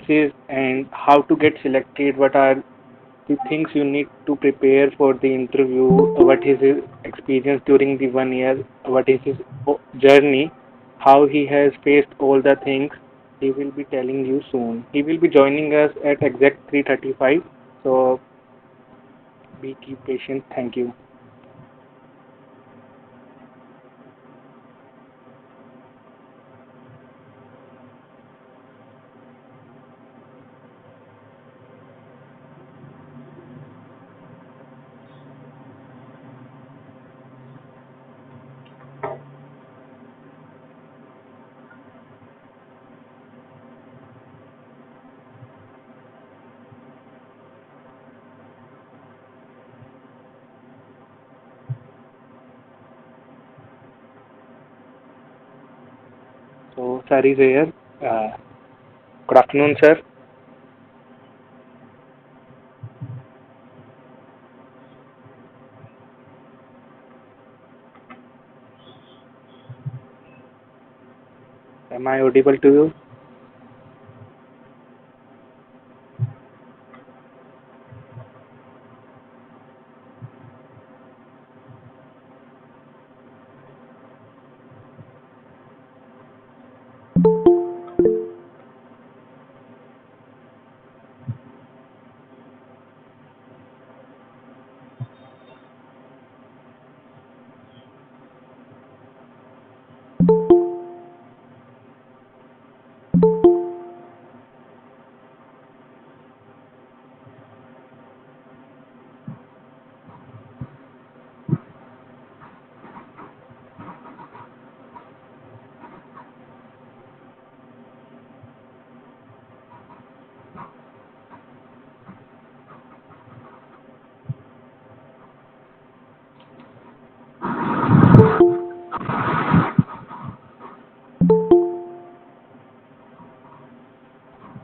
experiences and how to get selected, what are the things you need to prepare for the interview, what is his experience during the 1 year, what is his journey, how he has faced all the things. He will be telling you soon. He will be joining us at exact 3:35. So keep patient. Thank you. So sir is here. Good afternoon, sir. Am I audible to you?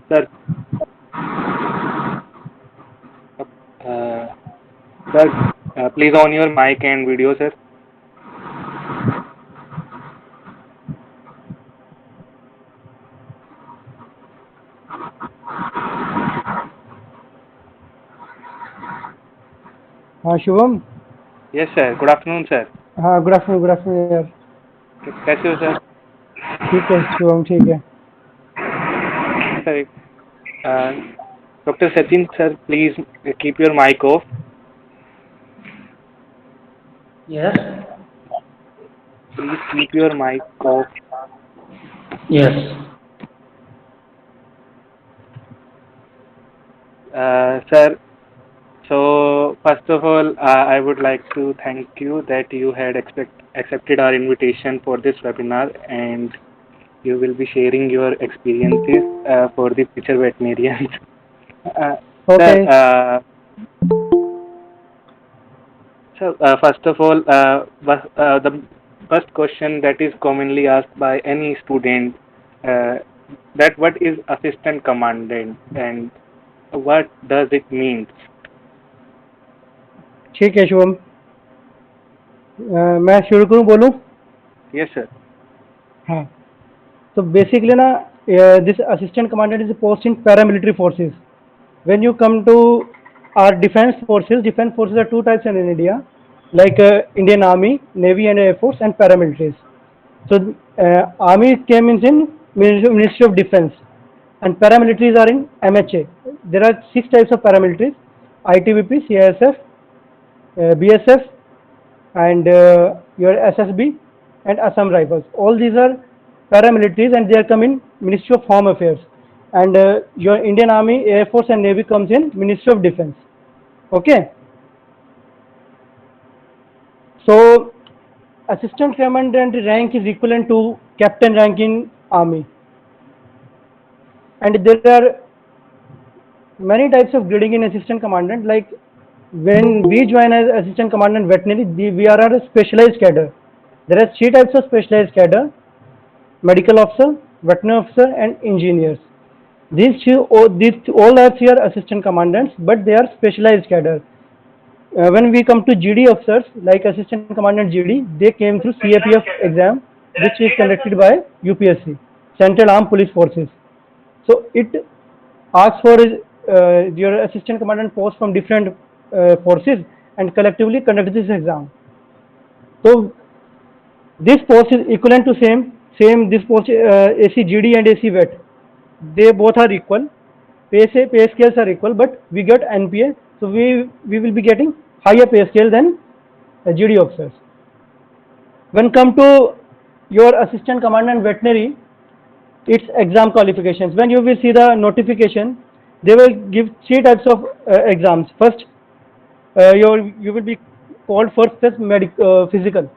Sir, uh, sir, please on your mic and video, sir. हाँ Shubham. Yes, sir. Good afternoon, sir. हाँ good afternoon यार. कैसे हो sir? ठीक है शुभम, ठीक है. Sir, Dr. Sachin, sir, please keep your mic off. Yes. Please keep your mic off. Yes. Sir, so first of all, I would like to thank you that you had accepted our invitation for this webinar, and you will be sharing your experiences for the future veterinarians. Uh, Sir, Okay. first of all, the first question that is commonly asked by any student, uh, that what is assistant commandant and what does it mean? ठीक है शुभम. मैं शुरू करूँ, बोलूँ? Yes, sir. हाँ. So basically ना, this assistant commandant is a post in paramilitary forces. When you come to our defense forces are two types in India, like Indian Army, Navy and Air Force, and paramilitaries. So Army came in Ministry of Defense, and paramilitaries are in MHA. There are 6 types of paramilitaries: ITBP, CISF, BSF, and your SSB, and Assam Rifles. All these are paramilitaries, and they are come in Ministry of Home Affairs. And your Indian Army, Air Force, and Navy comes in Ministry of Defense. Okay. So assistant commandant rank is equivalent to captain rank in Army. And there are many types of grading in assistant commandant. Like when we join as assistant commandant veterinary, we are a specialized cadre. There are 3 types of specialized cadre: medical officer, veterinary officer, and engineers. These all are 3 are assistant commandants, but they are specialized cadre. When we come to GD officers, like assistant commandant GD, they came through CAPF exam, which is conducted by UPSC, Central Armed Police Forces. So it asks for your assistant commandant post from different forces and collectively conduct this exam. So this post is equivalent to same this post AC GD and AC VET. They both are equal. Pay scales are equal, but we get NPA, so we will be getting higher pay scale than GD officers. When come to your assistant commandant veterinary, its exam qualifications. When you will see the notification, they will give three types of exams. First, you will be called for first physical.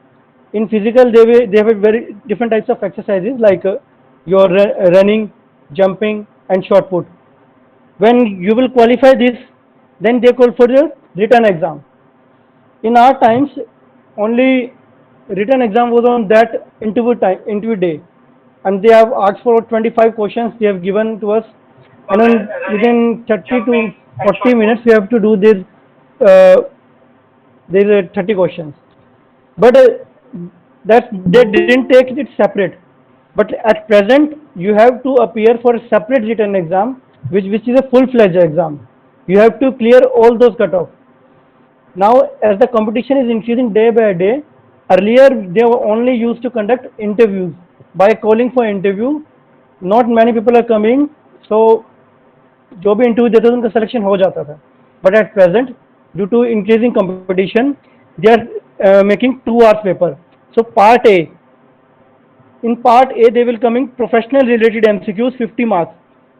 In physical, they have very different types of exercises like your running, jumping, and shot put. When you will qualify this, then they call for the written exam. In our times, only written exam was on that interview day, and they have asked for 25 questions. They have given to us, and then within 30 to 40 minutes, we have to do this. There are 30 questions, but that they didn't take it separate. But at present, you have to appear for a separate written exam, which is a full-fledged exam. You have to clear all those cutoff. Now, as the competition is increasing day by day, earlier they were only used to conduct interviews. By calling for interview, not many people are coming, so जो भी interview देते थे उनका selection हो जाता था. But at present, due to increasing competition, they are making 2 hours paper. So part A. In part A, they will coming professional related MCQs 50 marks.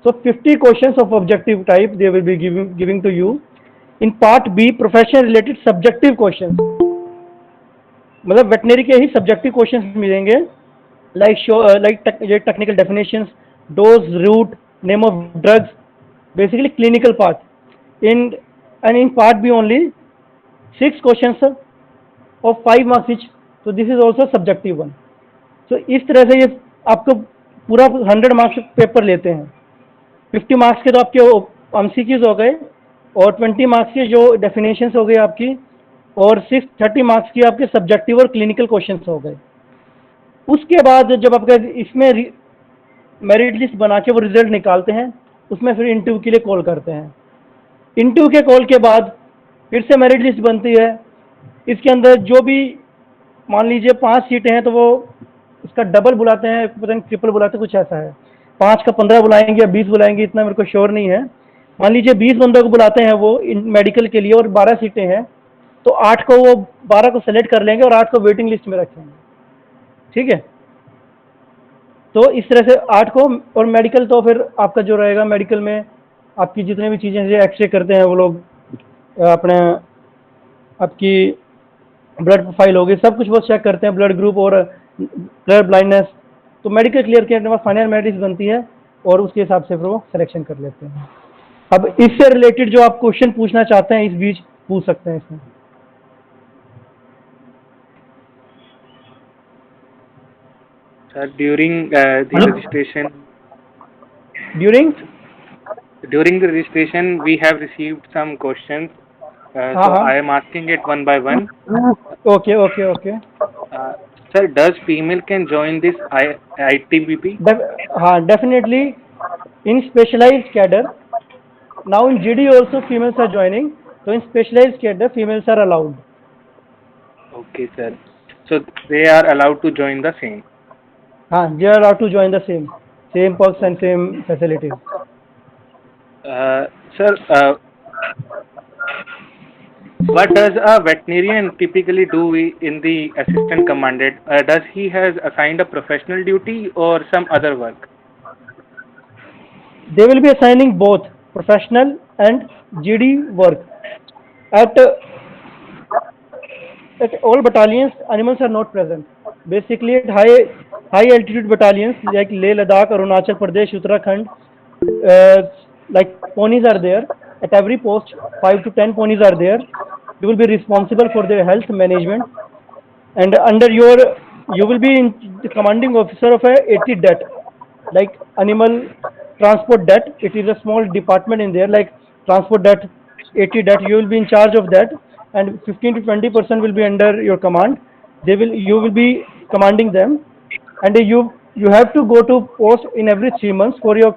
So 50 questions of objective type they will be giving to you. In part B, profession related subjective questions. मतलब veterinary के ही subjective questions मिलेंगे, like technical definitions, dose, route, name of drugs, basically clinical part. And in part B only 6 questions of 5 marks each. So this is also subjective one. So इस तरह से ये आपको पूरा 100 marks paper लेते हैं. 50 marks के तो आपके MCQs हो गए और 20 मार्क्स के जो डेफिनेशंस हो गए आपकी, और 30 मार्क्स की आपके सब्जेक्टिव और क्लिनिकल क्वेश्चंस हो गए. उसके बाद जब आपका इसमें मेरिट लिस्ट बना के वो रिजल्ट निकालते हैं, उसमें फिर इंटरव्यू के लिए कॉल करते हैं. इंटरव्यू के कॉल के बाद फिर से मेरिट लिस्ट बनती है. इसके अंदर जो भी मान लीजिए 5 सीटें हैं तो वो उसका डबल बुलाते हैं, पता नहीं ट्रिपल बुलाते हैं, कुछ ऐसा है. 5 का 15 बुलाएंगे या 20 बुलाएंगे, इतना मेरे को श्योर नहीं है. मान लीजिए 20 बंदों को बुलाते हैं वो मेडिकल के लिए और 12 सीटें हैं, तो 8 को वो 12 को सेलेक्ट कर लेंगे और 8 को वेटिंग लिस्ट में रखेंगे. ठीक है. तो इस तरह से 8 को, और मेडिकल तो फिर आपका जो रहेगा मेडिकल में आपकी जितने भी चीज़ें हैं, एक्सरे करते हैं वो लोग, अपने आपकी ब्लड प्रोफाइल होगी, सब कुछ वो चेक करते हैं, ब्लड ग्रुप और कलर ब्लाइंडनेस. तो मेडिकल क्लियर करने के बाद फाइनल मेरिट लिस्ट बनती है और उसके हिसाब से फिर वो सिलेक्शन कर लेते हैं. अब इससे रिलेटेड जो आप क्वेश्चन पूछना चाहते हैं इस बीच पूछ सकते हैं इसमें. Sir, during the registration, during the registration, we have received some questions. So I am asking it one by one. Okay. Sir, does female can join this ITBP? हाँ, definitely. In specialized cadre, now in GD also females are joining. So in specialized cadre, females are allowed. Okay, sir. So they are allowed to join the same. हाँ, they are allowed to join the same perks and same facilities. Sir, what does a veterinarian typically do in the assistant commandant? Does he has assigned a professional duty or some other work? They will be assigning both professional and GD work. At all battalions, animals are not present. Basically, at high altitude battalions like Leh, Ladakh, Arunachal Pradesh, Uttarakhand, like ponies are there. At every post, 5 to 10 ponies are there. You will be responsible for their health management, and under you will be the commanding officer of a AT DET, like animal transport DET. It is a small department in there, like transport DET, AT DET. You will be in charge of that, and 15 to 20% will be under your command. You will be commanding them, and you have to go to post in every 3 months for your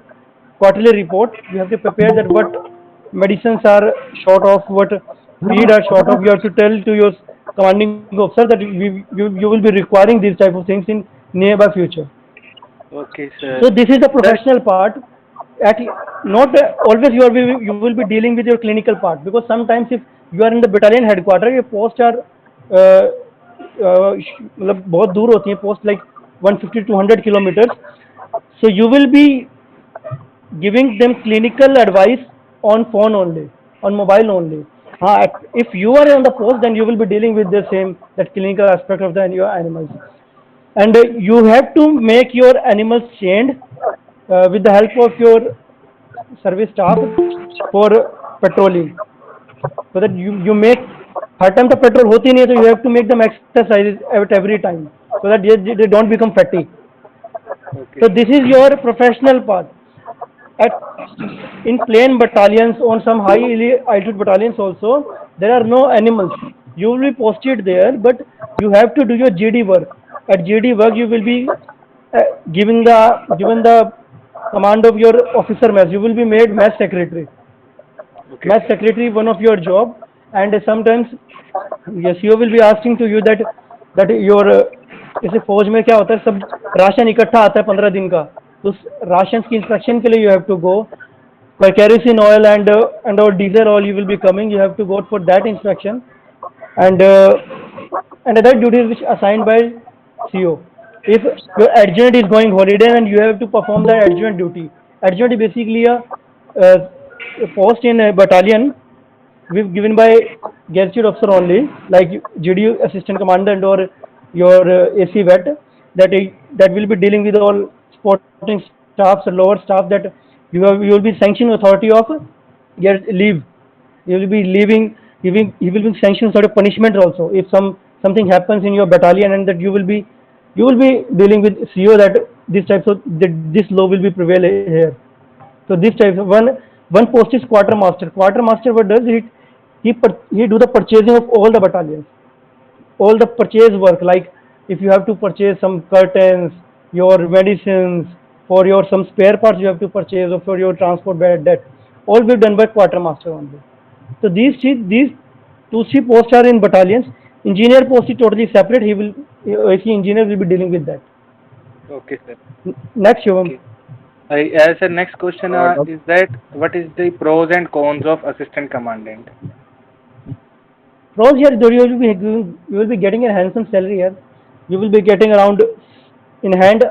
quarterly report. You have to prepare that what medicines are short of, what feed are short of. You have to tell to your commanding officer that you will be requiring these type of things in nearby future. Okay, sir. So this is the Sir, professional part. At not always you will be dealing with your clinical part, because sometimes if you are in the battalion headquarters, your posts are मतलब बहुत दूर होती है post, like 150 to 100 kilometers. So you will be giving them clinical advice on phone only, on mobile only. If you are on the post, then you will be dealing with the same, that clinical aspect of your animals, and you have to make your animals chained with the help of your service staff for patrolling, so that you make her time तो petrol होती नहीं है, तो you have to make them exercise at every time, so that they don't become fatty. okay. So this is your professional part. At in plain battalions, on some high altitude battalions also, there are no animals. You will be posted there, but you have to do your GD work. At GD work, you will be given the command of your officer mess. You will be made mess secretary. Okay. Mess secretary, one of your job, and sometimes yes, you will be asking to you that your जैसे फौज में क्या होता है, सब ration इकट्ठा आता है 15 दिन का, तो उस राशन की इंस्पेक्शन के लिए you have to go. For kerosene oil and or diesel oil, you will be coming. You have to go for that inspection, and other duties which assigned by CO. If your adjutant is going holiday, and you have to perform the adjutant duty. Adjutant is basically a post in a battalion given by gazetted officer only, like GD assistant commandant or your AC vet, that will be dealing with all supporting staffs, lower staff, that you will be sanctioned authority of your leave. You will be leaving, he will be sanctioned sort of punishment also if something happens in your battalion, and that you will be dealing with CO, that this types of this law will be prevail here. So this type of one post is quartermaster. Quartermaster, what does it? He do the purchasing of all the battalions, all the purchase work. Like if you have to purchase some curtains, your medicines, for your some spare parts you have to purchase, or for your transport bed, that all will be done by quartermaster only. So these two three posts are in battalions. Engineer post is totally separate. He will AC engineer will be dealing with that. Okay, sir. Next, Shivam. Okay. As a next question is that what is the pros and cons of assistant commandant? Pros here, you will be getting a handsome salary here. You will be getting around in hand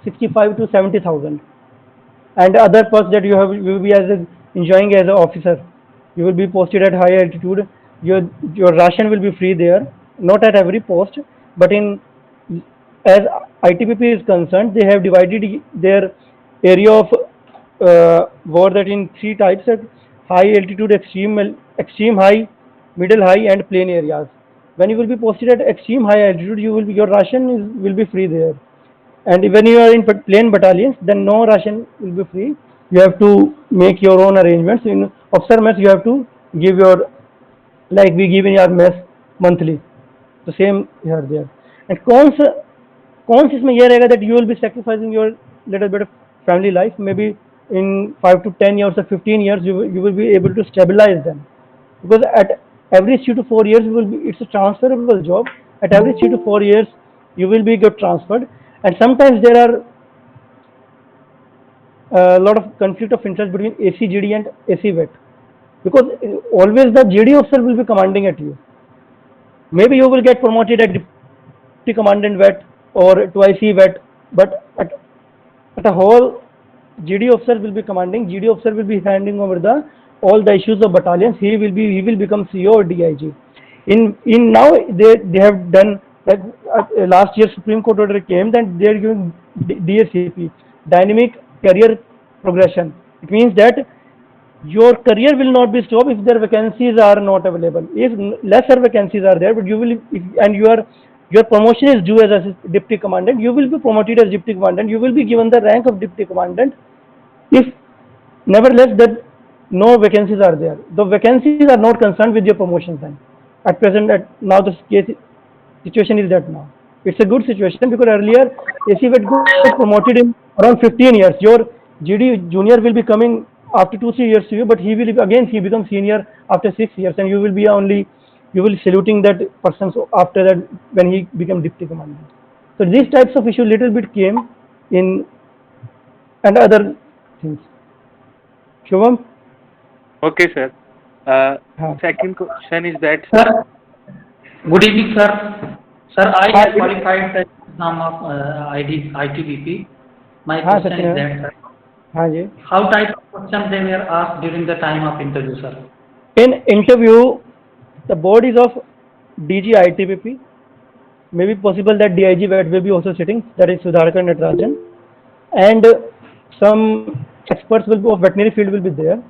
65 to 70,000, and other perks that you will be enjoying as an officer. You will be posted at high altitude. Your ration will be free there, not at every post, but as ITBP is concerned, they have divided their area of war that in three types: high altitude, extreme high, middle high, and plain areas. When you will be posted at extreme high altitude, your ration will be free there. And when you are in plain battalions, then no ration will be free. You have to make your own arrangements. In officer mess, you have to give your, like we give in your mess monthly. The same here there. And cons इसमें ये रहेगा that you will be sacrificing your little bit of family life. Maybe in 5 to 10 years or 15 years, you will be able to stabilize them, because at every 3 to 4 years it's a transferable job. At every 3 to 4 years, you will be get transferred, and sometimes there are a lot of conflict of interest between AC GD and AC vet, because always the GD officer will be commanding at you. Maybe you will get promoted at deputy commandant vet or to IC vet, but at a whole, GD officer will be commanding. GD officer will be handing over all the issues of battalions. He will become CO or DIG. In now they have done, like last year Supreme Court order came, that they are giving DSCP, dynamic career progression. It means that your career will not be stopped if their vacancies are not available. If lesser vacancies are there, but you will, and your promotion is due as a deputy commandant, you will be promoted as deputy commandant. You will be given the rank of deputy commandant. If nevertheless that no vacancies are there, the vacancies are not concerned with your promotion time. At present, now the situation is that now it's a good situation, because earlier AC vet got promoted in around 15 years. GD junior will be coming after 2-3 years to you, but he will again he becomes senior after 6 years, and you will be only you will saluting that person so after that when he become deputy commandant. So these types of issue little bit came in and other things. Shubham? Okay, sir. Huh. Second question is that, Sir, good evening, sir. Sir, I Hi, have qualified the exam of ITBP. My हाँ question Sachin is that, sir, हाँ जी. how type of questions they were asked during the time of interview, sir? In interview, the board is of DG ITBP. Maybe possible that DIG vet will be also sitting. That is Sudharkar Natarajan, and some experts will be of veterinary field will be there.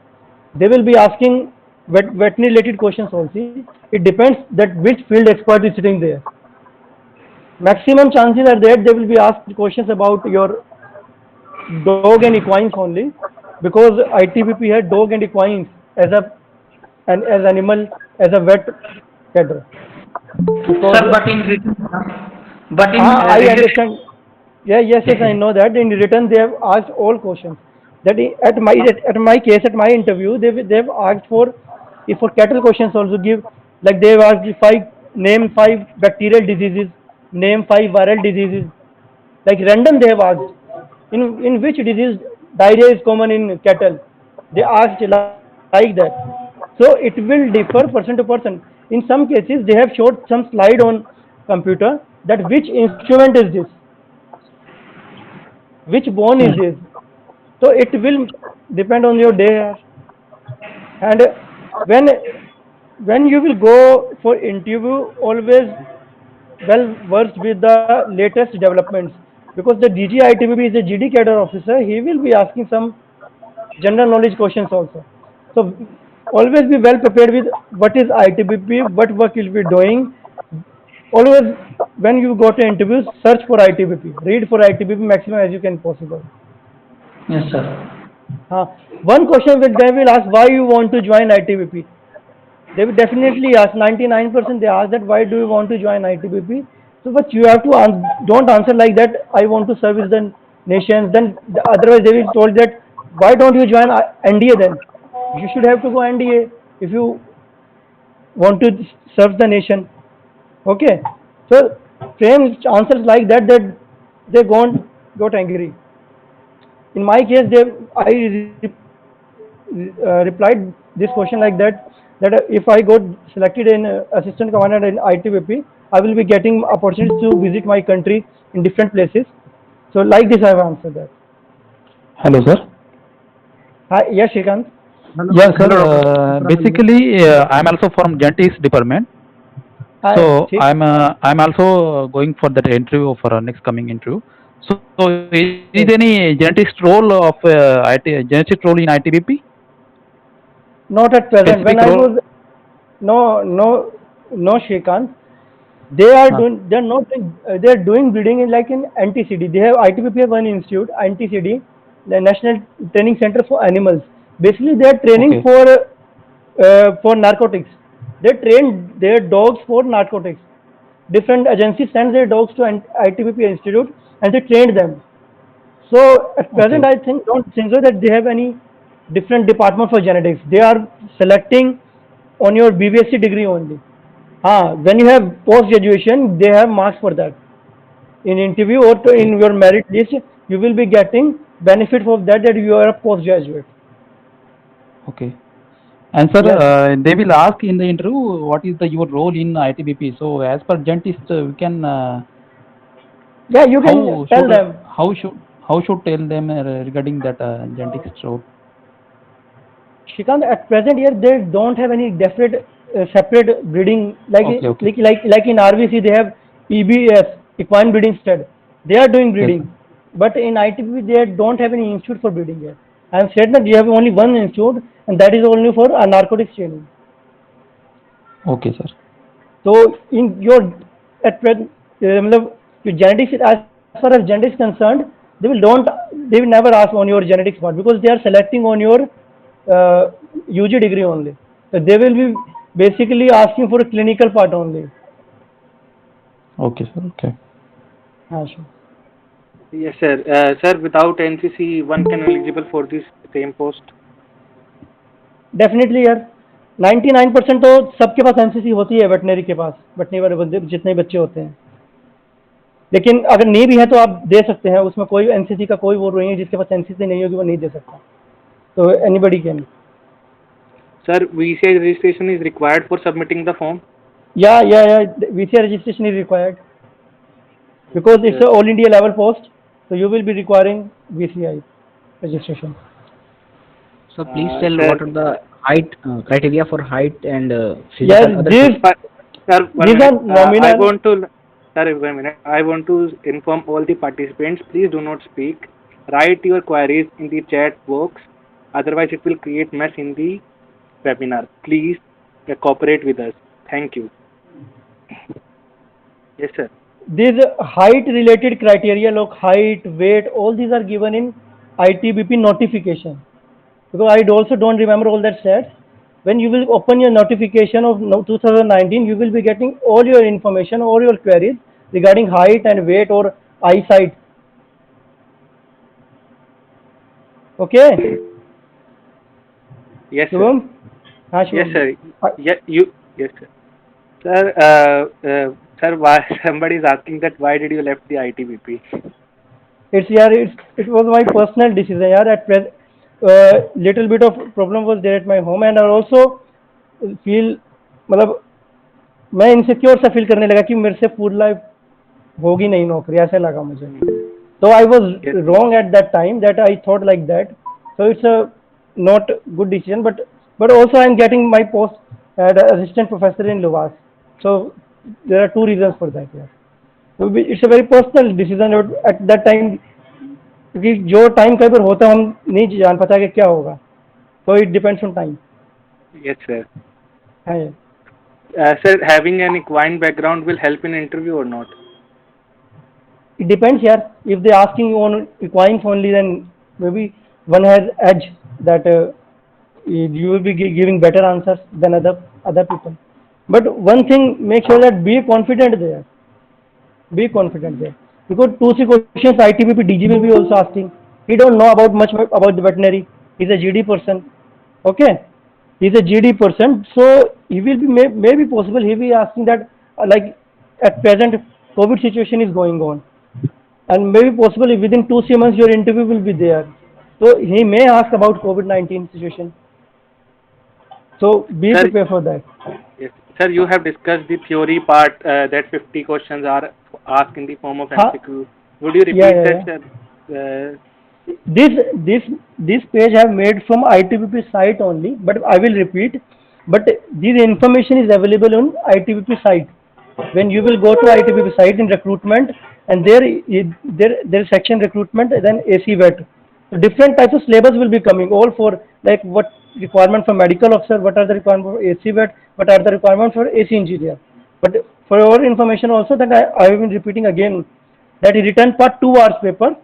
They will be asking veterinary related questions also. It depends that which field expert is sitting there. Maximum chances are that they will be asked questions about your dog and equines only, because ITBP had dog and equines as a and as animal as a vet cadre. Because Sir, but in I written, understand. Yeah, yes, yes, I know that. In return, they have asked all questions. That at my case, at my interview, they have asked for if for cattle questions also give, like they have asked if I name 5 bacterial diseases, name 5 viral diseases, like random they have asked. In which disease diarrhea is common in cattle? They asked like that. So it will differ person to person. In some cases, they have showed some slide on computer that which instrument is this, which bone is this. So it will depend on your day. And when when you will go for interview, always well versed with the latest developments, because the DG ITBP is a GD cadre officer. He will be asking some general knowledge questions also. So always be well prepared with what is ITBP, what work you'll be doing. Always when you go to interviews, search for ITBP, read for ITBP maximum as you can possible. yes, sir. Uh, One question which they will ask, why you want to join ITBP? They will definitely ask. 99% they ask that why do you want to join ITBP? So, but you have to don't answer like that. I want to service the nations. Then otherwise they will told that why don't you join NDA then? You should have to go NDA if you want to serve the nation. Okay. So frame answers like that that they got angry. In my case, replied this question like that that if I got selected in assistant commander in ITBP, I will be getting opportunities to visit my country in different places. So like this, I have answered that. Hello, sir. Hi, yes, Shrikant. Yes, sir. Basically, I'm also from genetics department. Hi, So ठीक. I'm also going for that interview for next coming interview. So is Yes. any genetics role of genetics role in ITBP? Not at present. When Specific I role? was no, Shrikant. They are Huh. doing. They are not. They are doing breeding in like in NTCD. They have ITBP have one institute, NTCD, the National Training Center for Animals. Basically, they are training Okay. for narcotics. They train their dogs for narcotics. Different agencies send their dogs to ITBP institute and they train them. So at present, Okay. I think don't think so that they have any different department for genetics. They are selecting on your BBSc degree only. When you have post graduation, they have marks for that. In interview or Okay. in your merit list, you will be getting benefit of that you are a postgraduate. Okay. And sir, Yes. they will ask in the interview what is the your role in ITBP. So as per dentist, we can Yeah, you can how tell should them. how should how should tell them regarding that genetics role. Shrikant, at present here they don't have any definite separate breeding Okay. Okay. like in RVC they have EBS, equine breeding stud. They are doing Yes, sir. breeding, but in ITP they don't have any institute for breeding here. I have said that you have only one institute, and that is only for narcotics training. Okay, sir. So in your at present, मतलब, your genetics as far as genetics concerned, they will don't they will never ask on your genetics part because they are selecting on your UG degree only. So they will be basically asking for a clinical part only. Okay, sir. Okay. Sure. Yes, sir. Sir, without NCC, one can eligible for this same post. Definitely यार 99% तो सबके पास NCC होती है, veterinary के पास, veterinary वाले बंदे जितने बच्चे होते हैं। लेकिन अगर नहीं भी है तो आप दे सकते हैं, उसमें कोई एनसीसी का कोई वो नहीं है, जिसके पास एनसीसी नहीं होगी वो नहीं दे सकता, तो anybody can. Sir, VCI registration is required for submitting the form. या VCI registration is required because it's a all India level post, so you will be requiring VCI registration. So please tell Sir, what are the height criteria for height and Yes, physical other this Sir, one these are minute. I nominal. want to, sir, 1 minute. I want to inform all the participants. Please do not speak. Write your queries in the chat box. Otherwise, it will create mess in the webinar. Please cooperate with us. Thank you. Yes, sir. These height related criteria, look, height, weight, all these are given in ITBP notification. Because I also don't remember all that stats. When you will open your notification of 2019, you will be getting all your information, all your queries regarding height and weight or eyesight. Okay? Yes, sir. Shubham? हाँ, Yes, Shubham. sir. Yeah, you. Yes, sir. Sir, sir, why somebody is asking that why did you left the ITBP? It was my personal decision. यार, at present, little bit of problem was there at my home, and I also feel, मतलब मैं insecure सा feel करने लगा कि मेरे से food life होगी नहीं नौकरी, ऐसे लगा मुझे। तो I was wrong at that time that I thought like that, so it's a not good decision, but also I am getting my post as assistant professor in Luvas, so there are two reasons for that. Yeah, so it's a very personal decision at that time, क्योंकि जो time कई बार होता है हम नहीं जान पाता कि क्या होगा, so it depends on time. Yes, sir. हाँ, Sir, having an equine background will help in interview or not? it depends, yeah. If they asking you on equines only, then maybe one has edge that you will be giving better answers than other people. But one thing, make sure that be confident there. Be confident there. Because 2-3 questions ITBP DG will be also asking. He don't know about much about the veterinary. He's a GD person. Okay, he's a GD person, so he will be maybe possible he will be asking that like at present COVID situation is going on, and maybe possibly within 2-3 months your interview will be there, so he may ask about COVID-19 situation, so be Sir, prepared for that. yes. Sir, you have discussed the theory part that 50 questions are asked in the form of MCQ. Would you repeat that, sir? This page I have made from ITBP site only, but I will repeat. But this information is available on ITBP site. When you will go to ITBP site in recruitment, and there is section recruitment, then AC vet. So different types of syllabus will be coming, all for like what requirement for medical officer, what are the requirement for AC vet, what are the requirements for AC engineer. But for your information also, that I have been repeating again, that written part 2 hours paper.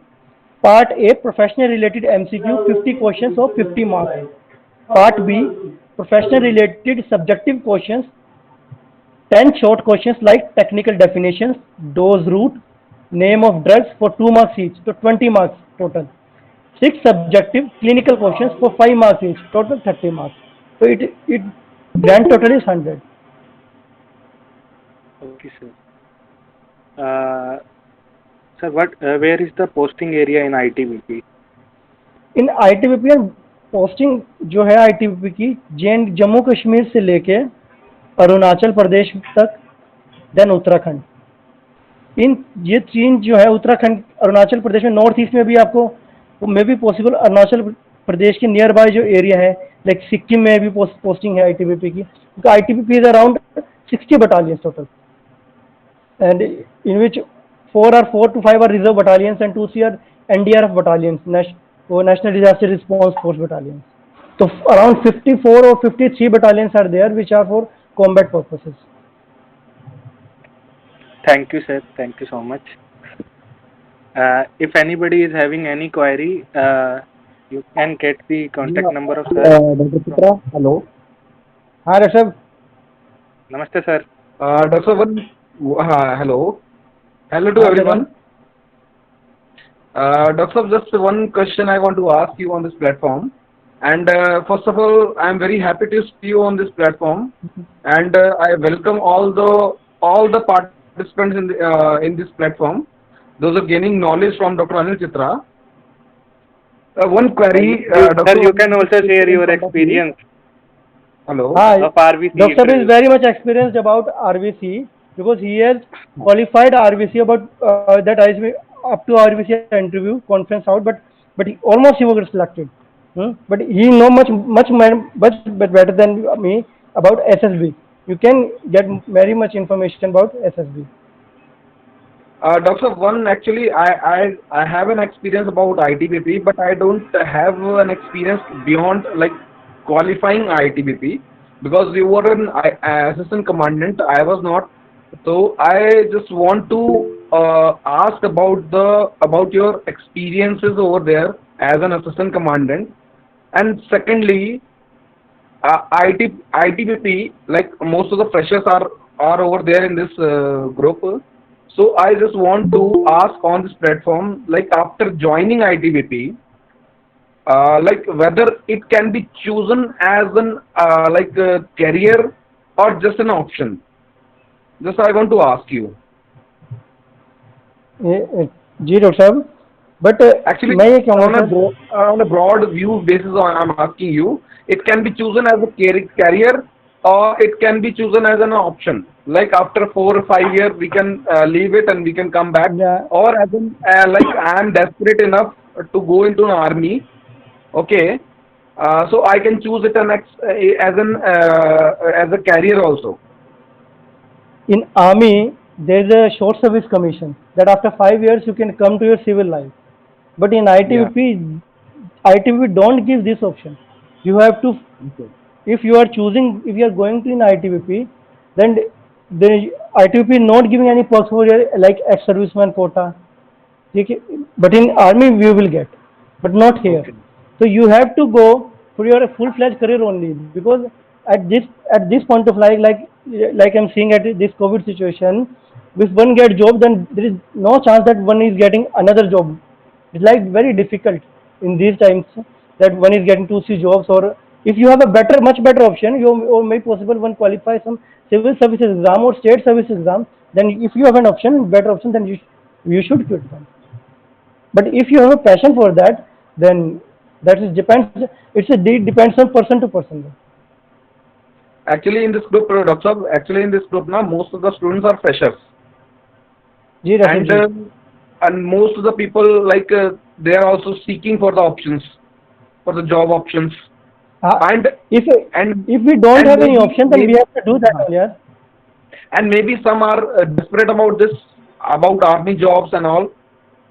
Part A, professional related MCQ, 50 questions of 50 marks. Part B, professional related subjective questions, 10 short questions like technical definitions, dose route, name of drugs for 2 marks each, so 20 marks total. 6 subjective clinical questions for 5 marks each, total 30 marks. So it grand total is 100. Okay, sir. Sir, where is the posting area in ITBP? In ITBP posting जो है ITBP की जम्मू कश्मीर से लेके अरुणाचल प्रदेश तक, then Uttarakhand, इन ये 3 जो है उत्तराखंड अरुणाचल प्रदेश में, नॉर्थ ईस्ट में भी आपको may be possible Arunachal Pradesh के नियर बाय जो एरिया है लाइक सिक्किम में भी पोस्टिंग है ITBP की, क्योंकि ITBP is around 60 battalions total, and in which 4 to 5 are reserve battalions and 2-3 are NDRF battalions, National Disaster Response Force battalions. So around 54 or 53 battalions are there which are for combat purposes. Thank you, sir. Thank you so much. If anybody is having any query, you can get the contact number of sir. Dr. Putra, hello. हाँ doctor साहब, Namaste, sir. Dr. Hello. Hello to everyone. Dr. Saab, just one question I want to ask you on this platform. And first of all, I am very happy to see you on this platform, and I welcome all the participants in this platform. Those are gaining knowledge from Dr. Anil Chitra. One query, Sir, Dr. you can also share your experience Hello. of RVC Dr. is interview. very much experienced about RVC because he has qualified RVC about that ISB up to RVC interview conference out, but he was selected. But he know much better than me about SSB. You can get very much information about SSB. Dr. One, actually, I have an experience about ITBP, but I don't have an experience beyond like qualifying ITBP because you were an assistant commandant. I was not. So I just want to ask about your experiences over there as an assistant commandant, and secondly, ITBP, like most of the freshers are over there in this group. So I just want to ask on this platform, like after joining ITBP, like whether it can be chosen as an like a career or just an option. Just I want to ask you. जी doctor साहब but Actually, मैं ये कहूँगा on a sir on a broad view basis, I'm asking you, it can be chosen as a career or it can be chosen as an option. Like after 4 or 5 years, we can leave it and we can come back. Yeah. Or as in, like I am desperate enough to go into an army. Okay, so I can choose it as a career also. in army there is a short service commission that after 5 years you can come to your civil life. But in ITBP, ITBP don't give this option. You have to, Okay. if you are choosing, if you are going to in ITBP, then the ITBP not giving any perks for your like ex-serviceman quota. Okay? But in army we will get, but not here. Okay. So you have to go for your full-fledged career only because at this point of life, like I'm seeing at this COVID situation, if one get job, then there is no chance that one is getting another job. It's like very difficult in these times that one is getting 2 3 jobs, or if you have a much better option, you or may possible one qualify some civil services exam or state service exam. Then if you have an option, better option, then you should quit them. But if you have a passion for that, then that is depends. Depends on person to person. Actually, in this group, Dr. Saab, actually in this group now, most of the students are freshers. जी Rashid and जी. and most of the people like they are also seeking for the options, for the job options. and If and we don't and have any maybe- option, then we have to do that. Yeah. and maybe some are desperate about this, about army jobs and all.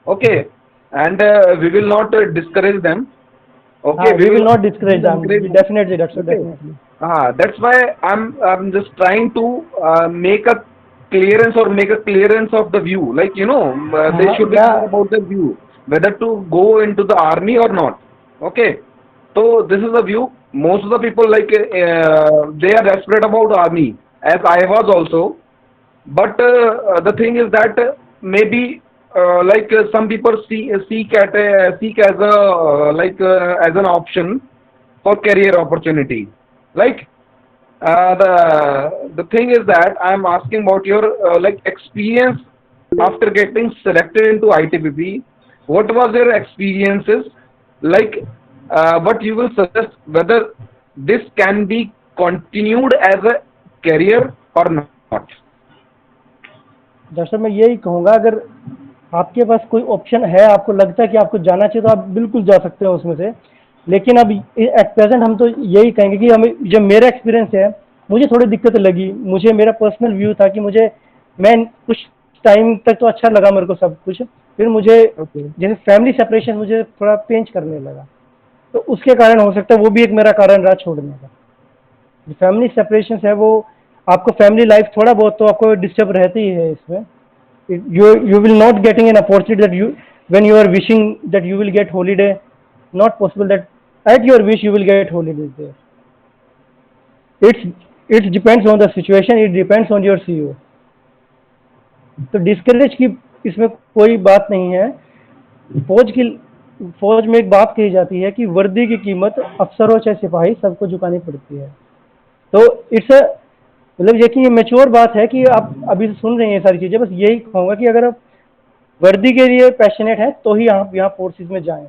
Okay, and we will not discourage them. Okay, We will not discourage them. encourage them. Definitely, that's Okay. definitely. That's why I'm just trying to make a clearance of the view. Like they should be Yeah. clear about the view, whether to go into the army or not. Okay, so this is the view. Most of the people like they are desperate about army, as I was also. But the thing is that maybe some people seek as a as an option for career opportunity. Like the thing is that I am asking about your experience after getting selected into ITBP. What was your experiences like? What you will suggest whether this can be continued as a career or not? दरअसल मैं यही कहूँगा, अगर आपके पास कोई option है, आपको लगता है कि आपको जाना चाहिए, तो आप बिल्कुल जा सकते हो उसमें से. लेकिन अब एट प्रेजेंट हम तो यही कहेंगे कि हमें, जब मेरा एक्सपीरियंस है, मुझे थोड़ी दिक्कत लगी. मुझे मेरा पर्सनल व्यू था कि मैं कुछ टाइम तक तो अच्छा लगा मेरे को सब कुछ, फिर मुझे जैसे फैमिली सेपरेशन मुझे थोड़ा पेंच करने लगा, तो उसके कारण हो सकता है वो भी एक मेरा कारण रहा छोड़ने का. फैमिली सेपरेशन है वो आपको फैमिली लाइफ थोड़ा बहुत तो आपको डिस्टर्ब रहती ही है इसमें. You will not getting an opportunity that when you are wishing that you will get holiday, not possible that at your wish you will get holidays there. It depends on the situation, it depends on your CEO. तो discourage की इसमें कोई बात नहीं है. फौज में एक बात कही जाती है कि वर्दी की कीमत अफसर हो चाहे सिपाही सबको चुकानी पड़ती है। तो इट्स मतलब ये कि ये मैच्योर बात है कि आप अभी सुन रहे हैं ये सारी चीज़ें। बस यही कहूँगा कि अगर आप वर्दी के लिए पैशनेट हैं तो ही आप यहाँ फोर्सेज में जाएं,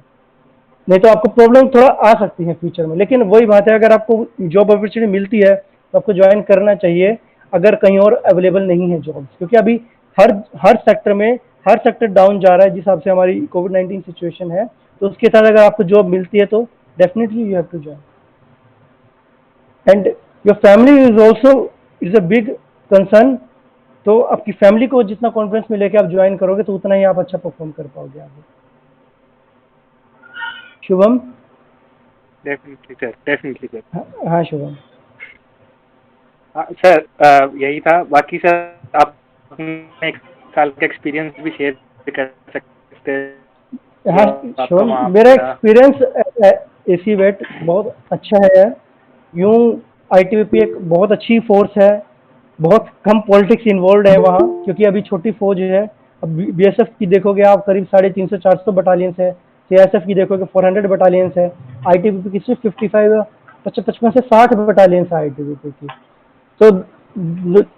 नहीं तो आपको प्रॉब्लम थोड़ा आ सकती है फ्यूचर में। लेकिन वही बात है, अगर आपको जॉब अपॉर्चुनिटी मिलती है तो आपको ज्वाइन करना चाहिए अगर कहीं और अवेलेबल नहीं है जॉब्स, क्योंकि अभी हर हर सेक्टर डाउन जा रहा है जिस हिसाब से हमारी कोविड-19 सिचुएशन है। तो उसके साथ अगर आपको जॉब मिलती है तो definitely you have to join. And your family is also is a big concern. तो आपकी फैमिली को जितना कॉन्फिडेंस में लेके आप ज्वाइन करोगे तो उतना ही आप अच्छा परफॉर्म कर पाओगे आगे। शुभम। Definitely sir. हाँ शुभम। सर यही था। बाकी सर आप अपने एक साल का एक्सपीरियंस भी शेयर कर सकते हैं। हाँ शुभम, मेरा एक्सपीरियंस एसी वेट बहुत अच्छा है। यूं आईटीबीपी एक बहुत अच्छी फोर्स है, बहुत कम पॉलिटिक्स इन्वॉल्व है वहाँ, क्योंकि अभी छोटी फौज है। अब बीएसएफ की देखोगे आप करीब 350-400 बटालियंस है, सीआईएसएफ की देखोगे 400 बटालियंस है, आईटीबीपी की सिर्फ 55 से 60 बटालियंस है आईटीबीपी की। So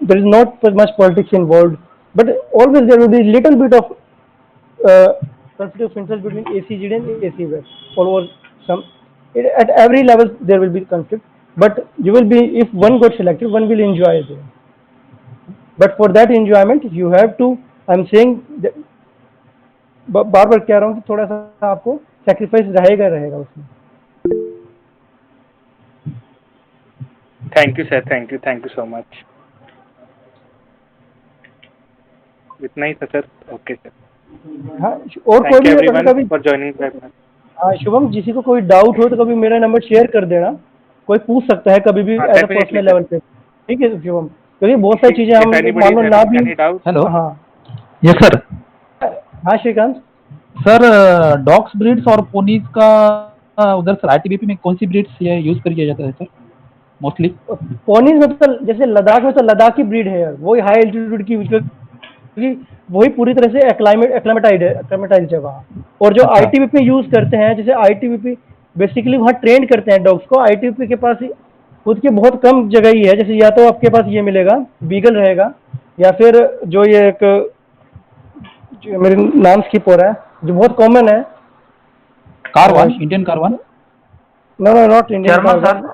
there is not much politics involved, but always there will be little bit of conflict of interest between ACGD and ACWeb. Over some, at every level there will be conflict, but you will be, if one got selected, one will enjoy there. But for that enjoyment, you have to, I'm saying, बार बार कह रहा हूँ कि थोड़ा सा आपको sacrifice रहेगा उसमें। Thank you sir, thank you so much. इतना ही था सर। Okay sir. हाँ, और कोई भी कभी फॉर जॉइनिंग वेबिनार। हाँ शुभम, किसी को कोई डाउट हो तो कभी मेरा नंबर शेयर कर देना, कोई पूछ सकता है कभी भी एज अ पर्सनल लेवल पे। ठीक है शुभम, क्योंकि बहुत सारी चीजें हम मान लो ना भी। हेलो। हाँ यस सर। हाँ श्रीकांत सर, डॉग्स ब्रीड्स और पोनीज का उधर सर आईटीबीपी में कौन सी ब्रीड्स यूज किया जाता है सर मोस्टली? पोनीज मतलब जैसे लद्दाख में तो लद्दाखी ब्रीड है यार, वही हाई एल्टीट्यूड की, क्योंकि वही पूरी तरह से एक्लेमेटाइज्ड है वहाँ। और जो आईटीबीपी यूज करते हैं, जैसे आईटीबीपी बेसिकली वहाँ ट्रेन करते हैं डॉग्स को। आईटीबीपी के पास खुद की बहुत कम जगह ही है, जैसे या तो आपके पास ये मिलेगा बीगल रहेगा, या फिर जो ये एक जो मेरे नाम स्किप हो रहा है, जो बहुत कॉमन है, caravan, Indian caravan. No not Indian caravan,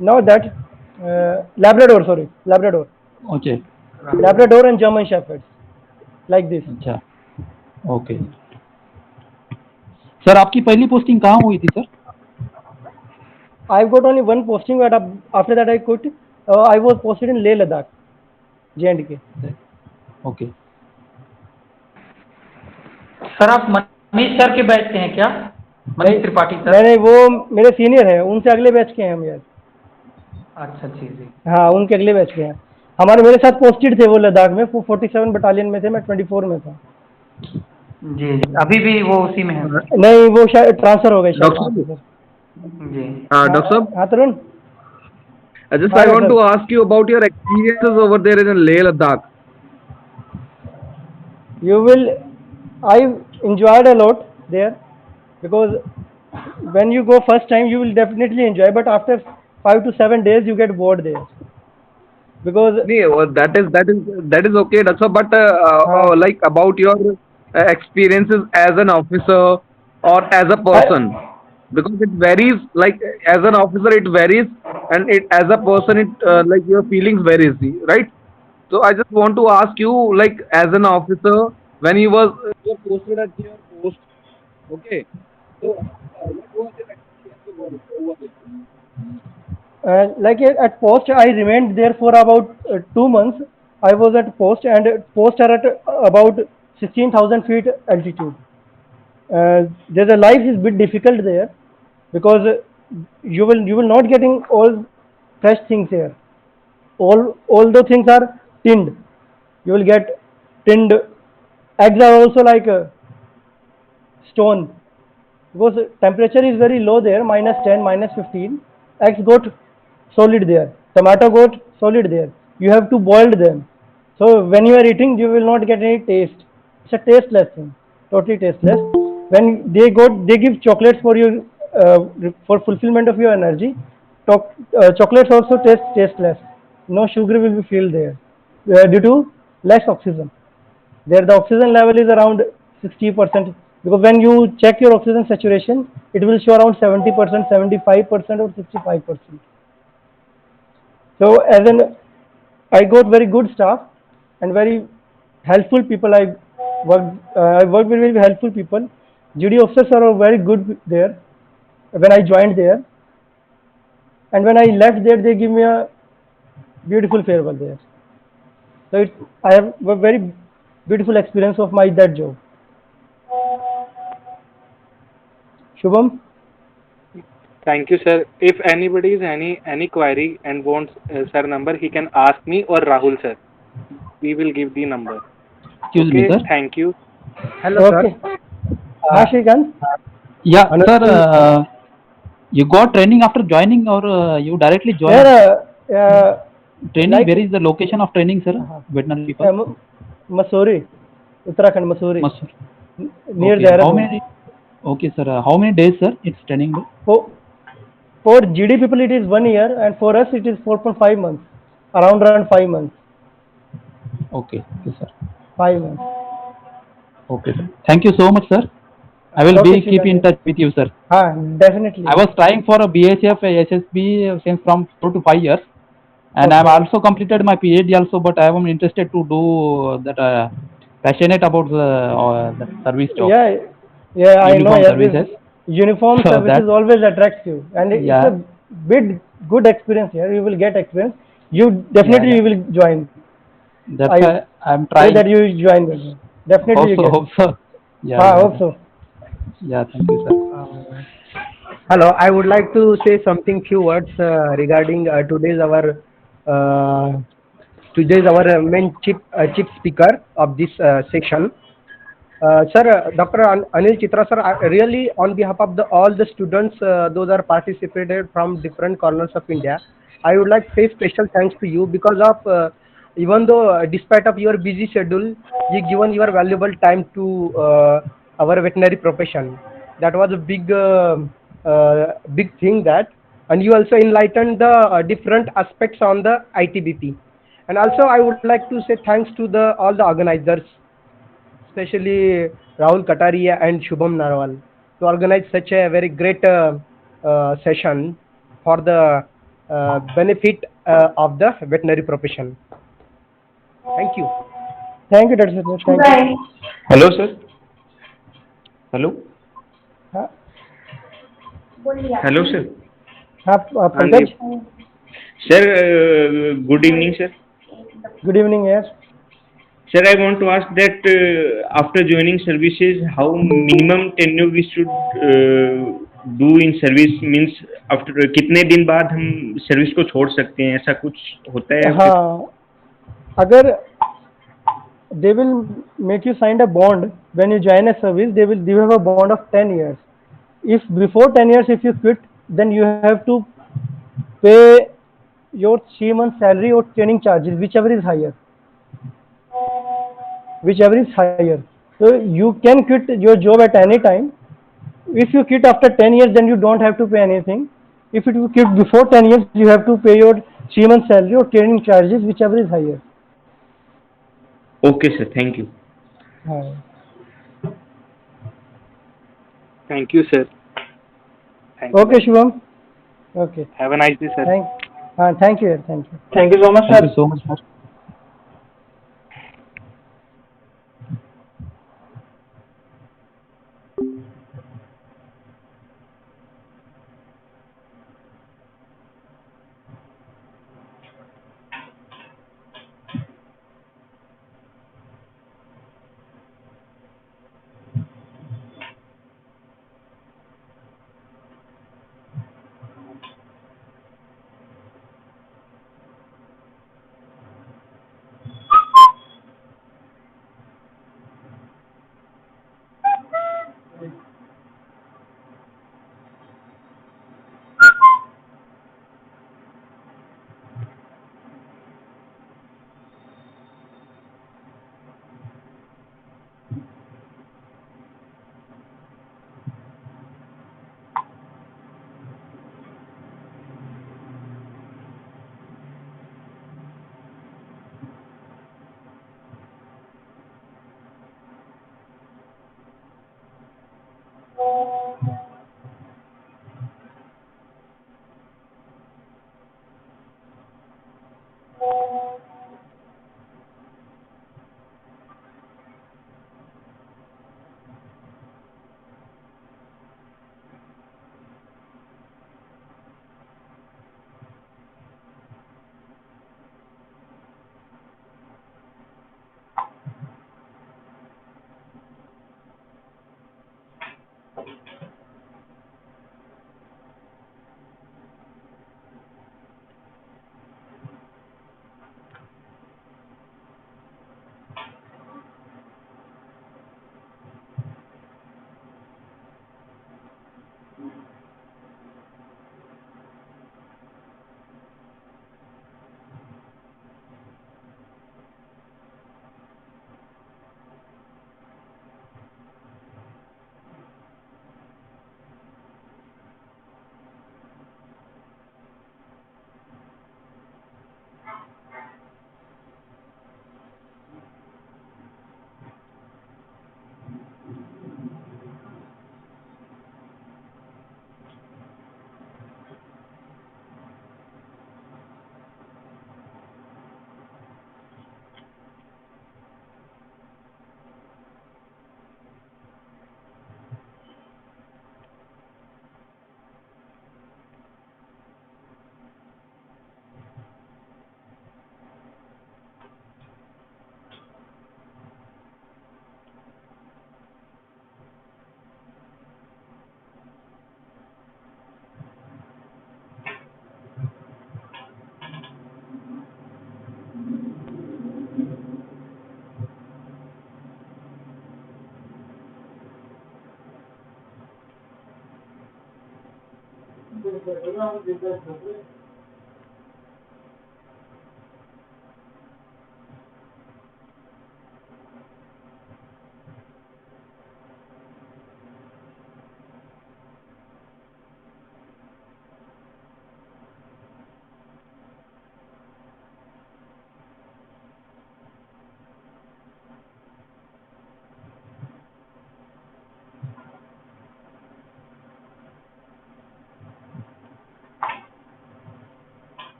no that labrador, sorry labrador. Okay. Labrador and German shepherds like this. अच्छा, ओके। सर आपकी पहली पोस्टिंग कहाँ हुई थी sir? I've got only one posting, but after that I quit. I was posted in Leh Ladakh, J&K. Okay. Sir आप Manish sir के batch के हैं क्या? मनीष त्रिपाठी सर? नहीं, वो मेरे सीनियर हैं, उनसे अगले बैच के हैं हम यार। अच्छा जी जी। हाँ, उनके अगले बैच के हैं। मेरे साथ पोस्टेड थे वो लद्दाख में, 47 बटालियन में थे, मैं 24 में था। जी जी, अभी भी वो उसी में है? नहीं, वो शायद ट्रांसफर हो गए शायद। जी। Dr. Sab, हाँ तरुण, I want to ask you about your experiences over there in Leh Ladakh. I enjoyed a lot there, because when you go first time you will definitely enjoy, but after 5 to 7 days you get bored there, because That is okay, Dr. Sab, but like about your experiences as an officer or as a person, because it varies. Like as an officer it varies, and as a person it like your feelings varies, right? So I just want to ask you, like as an officer, when you were posted at your post, okay? So what was your experience over there? like at post I remained there for about 2 months. I was at post, and post are at about 16,000 feet altitude. There's a life is bit difficult there, because you will not getting all fresh things here. All the things are tinned. You will get tinned. Eggs are also like stone, because temperature is very low there, -10, -15. Eggs got solid there. Tomato got solid there. You have to boil them. So when you are eating, you will not get any taste. It's a tasteless thing, totally tasteless. When they give chocolates for your for fulfillment of your energy. Chocolates also taste tasteless. No sugar will be filled there due to less oxygen. There the oxygen level is around 60%, because when you check your oxygen saturation, it will show around 70%, 75% or 65%. So I got very good staff and very helpful people. I work with very helpful people. GD officers are very good there when I joined there, and when I left there, they give me a beautiful farewell there. So I have a very beautiful experience of my that job. Shubham, Thank you, sir. If anybody is any query and wants sir number, he can ask me or Rahul sir. We will give the number. Excuse me, Okay. sir. Thank you. Hello, sir. okay. Shrikant. Yeah, Another sir. thing, You got training after joining, or you directly joined? There, Training. like Where is the location of training, sir? Veterinary people. Mussoorie, Uttarakhand, Mussoorie, Mysore. near Okay. How Dehradun. many? Okay, sir. How many days, sir? It's training day. For GD people, it is 1 year, and for us, it is 4.5 months, around 5 months, Okay. Okay, sir. 5 months. Okay, sir. Thank you so much, sir. I will Okay, keep in Shrikant. touch with you, sir. Definitely. I was trying for a BHF SSB since from 4 to 5 years, and I have Okay. also completed my PhD also, but I am interested to do that. Passionate about the service job, Yeah, yeah, I know. uniform Yeah, this services. uniform So services that, always attracts you, and it's a yeah, big good experience here. You will get experience. You yeah, definitely yeah. you will join. That's I why I'm pray trying. that you join this. Definitely Hope you so, get. hope so. Yeah, I yeah, hope yeah. so. Yeah, thank you, sir. hello. I would like to say something, few words regarding uh, today's our main chief speaker of this section. Sir, Dr. Anil Chitra, sir, really on behalf of all the students, those are participated from different corners of India, I would like to say special thanks to you because of even though despite of your busy schedule, you given your valuable time to our veterinary profession. That was a big thing that, and you also enlightened the different aspects on the ITBP. And also, I would like to say thanks to the all the organizers, especially Rahul Kataria and Shubham Narwal, to organize such a very great session for the benefit of the veterinary profession. Thank you. Thank you, Dr. Satya. Thank you. Hello sir. Hello. हाँ, hello sir. हाँ जी. Pankaj, sir, good evening sir. good evening. Yes. Sir, I want to ask that after joining services, how minimum tenure we should do in service, means after कितने दिन बाद हम service को छोड़ सकते हैं, ऐसा कुछ होता है फिर? हाँ, अगर they will make you sign a bond when you join a service. You have a bond of 10 years. If before 10 years, if you quit, then you have to pay your 3 months salary or training charges, whichever is higher. Whichever is higher. So you can quit your job at any time. If you quit after 10 years, then you don't have to pay anything. If you quit before 10 years, you have to pay your 3 months salary or training charges, whichever is higher. Okay sir, thank you. Thank you, sir. Thank you. Okay, Shubham. Okay. Have a nice day, sir. Thank you. Thank you. Thank you so much, Thank sir. you so much, sir.